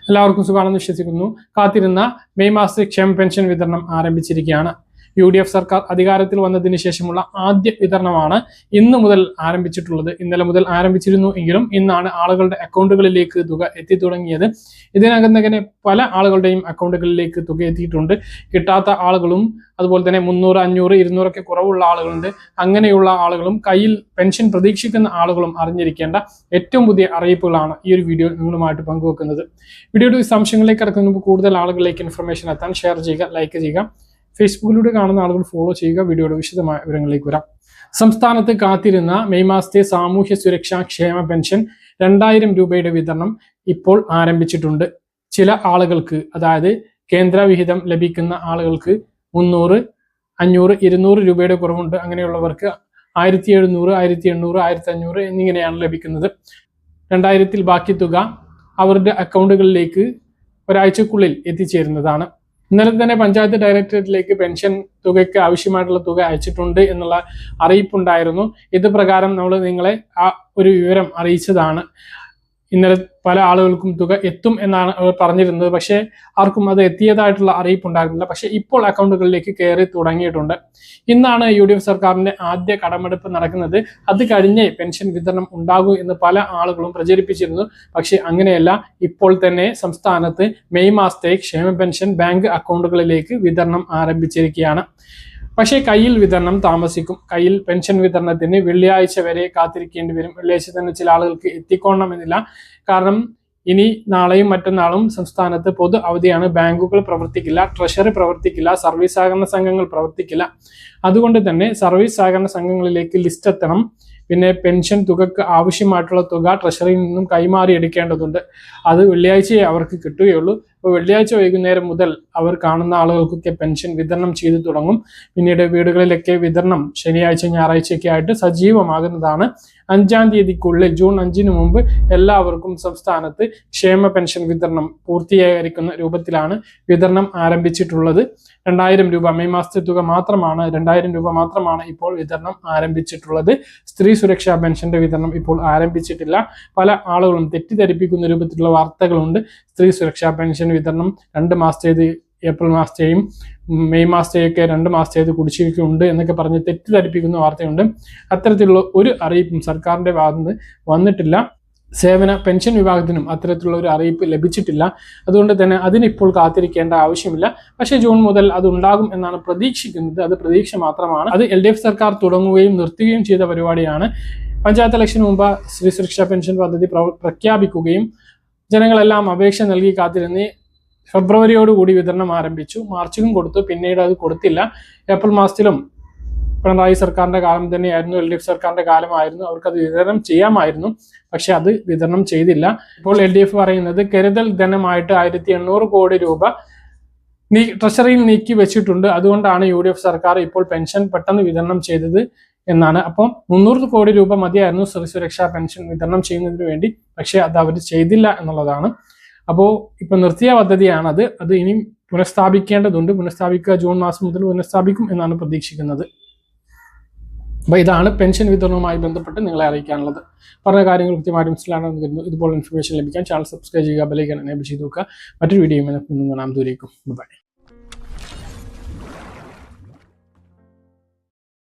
എല്ലാവർക്കും സുഖമാണെന്ന് വിശ്വസിക്കുന്നു. കാത്തിരുന്ന മെയ് മാസത്തെ ക്ഷേമ പെൻഷൻ വിതരണം ആരംഭിച്ചിരിക്കുകയാണ്. UDF സർക്കാർ അധികാരത്തിൽ വന്നതിന് ശേഷമുള്ള ആദ്യ വിതരണമാണ് ഇന്ന് മുതൽ ആരംഭിച്ചിട്ടുള്ളത്. ഇന്നലെ മുതൽ ആരംഭിച്ചിരുന്നു എങ്കിലും ഇന്നാണ് ആളുകളുടെ അക്കൗണ്ടുകളിലേക്ക് തുക എത്തി തുടങ്ങിയത്. ഇതിനകം തന്നെ പല ആളുകളുടെയും അക്കൗണ്ടുകളിലേക്ക് തുക എത്തിയിട്ടുണ്ട്. കിട്ടാത്ത ആളുകളും അതുപോലെ തന്നെ 300, 500, 200 ഒക്കെ കുറവുള്ള ആളുകളുണ്ട്. അങ്ങനെയുള്ള ആളുകളും കയ്യിൽ പെൻഷൻ പ്രതീക്ഷിക്കുന്ന ആളുകളും അറിഞ്ഞിരിക്കേണ്ട ഏറ്റവും പുതിയ അറിയിപ്പുകളാണ് ഈ ഒരു വീഡിയോ നിങ്ങളുമായിട്ട് പങ്കുവെക്കുന്നത്. വീഡിയോയുടെ വിശദാംശങ്ങളിലേക്ക് കടക്കുന്നതിന് കൂടുതൽ ആളുകളിലേക്ക് ഇൻഫർമേഷൻ എത്താൻ ഷെയർ ചെയ്യുക, ലൈക്ക് ചെയ്യുക. ഫേസ്ബുക്കിലൂടെ കാണുന്ന ആളുകൾ ഫോളോ ചെയ്യുക. വീഡിയോയുടെ വിശദമായ വിവരങ്ങളിലേക്ക് വരാം. സംസ്ഥാനത്ത് കാത്തിരുന്ന മെയ് മാസത്തെ സാമൂഹ്യ സുരക്ഷാ ക്ഷേമ പെൻഷൻ 2000 രൂപയുടെ വിതരണം ഇപ്പോൾ ആരംഭിച്ചിട്ടുണ്ട്. ചില ആളുകൾക്ക്, അതായത് കേന്ദ്രവിഹിതം ലഭിക്കുന്ന ആളുകൾക്ക് 300, 500, 200 രൂപയുടെ കുറവുണ്ട്. അങ്ങനെയുള്ളവർക്ക് 1700, 1800, 1500 എന്നിങ്ങനെയാണ് ലഭിക്കുന്നത്. 2000-ൽ ബാക്കി തുക അവരുടെ അക്കൗണ്ടുകളിലേക്ക് ഒരാഴ്ചക്കുള്ളിൽ എത്തിച്ചേരുന്നതാണ്. ഇന്നലെ തന്നെ പഞ്ചായത്ത് ഡയറക്ടറേറ്റിലേക്ക് പെൻഷൻ തുകയ്ക്ക് ആവശ്യമായിട്ടുള്ള തുക അയച്ചിട്ടുണ്ട് എന്നുള്ള അറിയിപ്പുണ്ടായിരുന്നു. ഇത് പ്രകാരം നമ്മൾ നിങ്ങളെ ആ ഒരു വിവരം അറിയിച്ചതാണ്. ഇന്നലെ പല ആളുകൾക്കും തുക എത്തും എന്നാണ് അവർ പറഞ്ഞിരുന്നത്. പക്ഷേ ആർക്കും അത് എത്തിയതായിട്ടുള്ള അറിയിപ്പുണ്ടായിരുന്നില്ല. പക്ഷേ ഇപ്പോൾ അക്കൗണ്ടുകളിലേക്ക് കയറി തുടങ്ങിയിട്ടുണ്ട്. ഇന്നാണ് UDF സർക്കാരിന്റെ ആദ്യ കടമെടുപ്പ് നടക്കുന്നത്. അത് കഴിഞ്ഞേ പെൻഷൻ വിതരണം ഉണ്ടാകൂ എന്ന് പല ആളുകളും പ്രചരിപ്പിച്ചിരുന്നു. പക്ഷേ അങ്ങനെയല്ല. ഇപ്പോൾ തന്നെ സംസ്ഥാനത്ത് മെയ് മാസത്തെ ക്ഷേമ പെൻഷൻ ബാങ്ക് അക്കൗണ്ടുകളിലേക്ക് വിതരണം ആരംഭിച്ചിരിക്കുകയാണ്. പക്ഷേ കയ്യിൽ വിതരണം താമസിക്കും. കയ്യിൽ പെൻഷൻ വിതരണത്തിന് വെള്ളിയാഴ്ച വരെ കാത്തിരിക്കേണ്ടി വരും. വെള്ളിയാഴ്ച തന്നെ ചില ആളുകൾക്ക് എത്തിക്കൊള്ളണമെന്നില്ല. കാരണം ഇനി നാളെയും മറ്റന്നാളും സംസ്ഥാനത്ത് പൊതു അവധിയാണ്. ബാങ്കുകൾ പ്രവർത്തിക്കില്ല, ട്രഷറി പ്രവർത്തിക്കില്ല, സർവീസ് സഹകരണ സംഘങ്ങൾ പ്രവർത്തിക്കില്ല. അതുകൊണ്ട് തന്നെ സർവീസ് സഹകരണ സംഘങ്ങളിലേക്ക് ലിസ്റ്റ് എത്തണം. പിന്നെ പെൻഷൻ തുകക്ക് ആവശ്യമായിട്ടുള്ള തുക ട്രഷറിയിൽ നിന്നും കൈമാറി എടുക്കേണ്ടതുണ്ട്. അത് വെള്ളിയാഴ്ചയെ അവർക്ക് കിട്ടുകയുള്ളൂ. അപ്പോൾ വെള്ളിയാഴ്ച വൈകുന്നേരം മുതൽ അവർ കാണുന്ന ആളുകൾക്കൊക്കെ പെൻഷൻ വിതരണം ചെയ്തു തുടങ്ങും. പിന്നീട് വീടുകളിലൊക്കെ വിതരണം ശനിയാഴ്ച, ഞായറാഴ്ചയൊക്കെ ആയിട്ട് സജീവമാകുന്നതാണ്. 5-ാം തീയതിക്കുള്ളിൽ, ജൂൺ 5-ന് മുമ്പ് എല്ലാവർക്കും സംസ്ഥാനത്ത് ക്ഷേമ പെൻഷൻ വിതരണം പൂർത്തീകരിക്കുന്ന രൂപത്തിലാണ് വിതരണം ആരംഭിച്ചിട്ടുള്ളത്. 2000 രൂപ മെയ് മാസത്തെ തുക മാത്രമാണ്, 2000 രൂപ മാത്രമാണ് ഇപ്പോൾ വിതരണം ആരംഭിച്ചിട്ടുള്ളത്. സ്ത്രീ സുരക്ഷാ പെൻഷന്റെ വിതരണം ഇപ്പോൾ ആരംഭിച്ചിട്ടില്ല. പല ആളുകളും തെറ്റിദ്ധരിപ്പിക്കുന്ന രൂപത്തിലുള്ള വാർത്തകളുണ്ട്. സ്ത്രീ സുരക്ഷാ പെൻഷൻ വിതരണം 2 മാസത്തേത്, ഏപ്രിൽ മാസത്തെയും മെയ് മാസത്തെയൊക്കെ 2 മാസത്തേത് കുടിശ്ശികയുണ്ട് എന്നൊക്കെ പറഞ്ഞ് തെറ്റിദ്ധരിപ്പിക്കുന്ന വാർത്തയുണ്ട്. അത്തരത്തിലുള്ള ഒരു അറിയിപ്പും സർക്കാരിന്റെ ഭാഗത്ത് നിന്ന് വന്നിട്ടില്ല. സേവന പെൻഷൻ വിഭാഗത്തിനും അത്തരത്തിലുള്ള ഒരു അറിയിപ്പ് ലഭിച്ചിട്ടില്ല. അതുകൊണ്ട് തന്നെ അതിനിപ്പോൾ കാത്തിരിക്കേണ്ട ആവശ്യമില്ല. പക്ഷേ ജൂൺ മുതൽ അത് ഉണ്ടാകും എന്നാണ് പ്രതീക്ഷിക്കുന്നത്. അത് പ്രതീക്ഷ മാത്രമാണ്. അത് LDF സർക്കാർ തുടങ്ങുകയും നിർത്തുകയും ചെയ്ത പരിപാടിയാണ്. പഞ്ചായത്ത് ഇലക്ഷന് മുമ്പ് സ്ത്രീ സുരക്ഷാ പെൻഷൻ പദ്ധതി പ്രഖ്യാപിക്കുകയും ജനങ്ങളെല്ലാം അപേക്ഷ നൽകി കാത്തിരുന്ന് ഫെബ്രുവരിയോടുകൂടി വിതരണം ആരംഭിച്ചു. മാർച്ചിലും കൊടുത്തു, പിന്നീട് അത് കൊടുത്തില്ല. ഏപ്രിൽ മാസത്തിലും പിണറായി സർക്കാരിന്റെ കാലം തന്നെയായിരുന്നു, LDF സർക്കാരിന്റെ കാലമായിരുന്നു. അവർക്കത് വിതരണം ചെയ്യാമായിരുന്നു. പക്ഷെ അത് വിതരണം ചെയ്തില്ല. ഇപ്പോൾ LDF പറയുന്നത് കരുതൽ ധനമായിട്ട് 1800 കോടി രൂപ ട്രഷറിയിൽ നീക്കി വെച്ചിട്ടുണ്ട്. അതുകൊണ്ടാണ് UDF സർക്കാർ ഇപ്പോൾ പെൻഷൻ പെട്ടെന്ന് വിതരണം ചെയ്തത് എന്നാണ്. അപ്പം 300 കോടി രൂപ മതിയായിരുന്നു സ്ത്രീ സുരക്ഷാ പെൻഷൻ വിതരണം ചെയ്യുന്നതിന് വേണ്ടി. പക്ഷെ അത് അവർ ചെയ്തില്ല എന്നുള്ളതാണ്. അപ്പോൾ ഇപ്പൊ നിർത്തിയ പദ്ധതിയാണത്. അത് ഇനി പുനഃസ്ഥാപിക്കേണ്ടതുണ്ട്. പുനഃസ്ഥാപിക്കുക ജൂൺ മാസം മുതൽ പുനഃസ്ഥാപിക്കും എന്നാണ് പ്രതീക്ഷിക്കുന്നത്. അപ്പോൾ ഇതാണ് പെൻഷൻ വിതരണവുമായി ബന്ധപ്പെട്ട് നിങ്ങളെ അറിയിക്കാനുള്ളത്. പറഞ്ഞ കാര്യങ്ങൾ കൃത്യമായിട്ട് മനസ്സിലാണെന്ന് കരുതുന്നു. ഇതുപോലെ ഇൻഫർമേഷൻ ലഭിക്കാൻ ചാനൽ സബ്സ്ക്രൈബ് ചെയ്യുക, ബെൽ ഐക്കൺ എനേബിൾ ചെയ്ത് നോക്കുക. മറ്റൊരു വീഡിയോയുമായി കാണാം. ദൂരേക്കും ബൈ.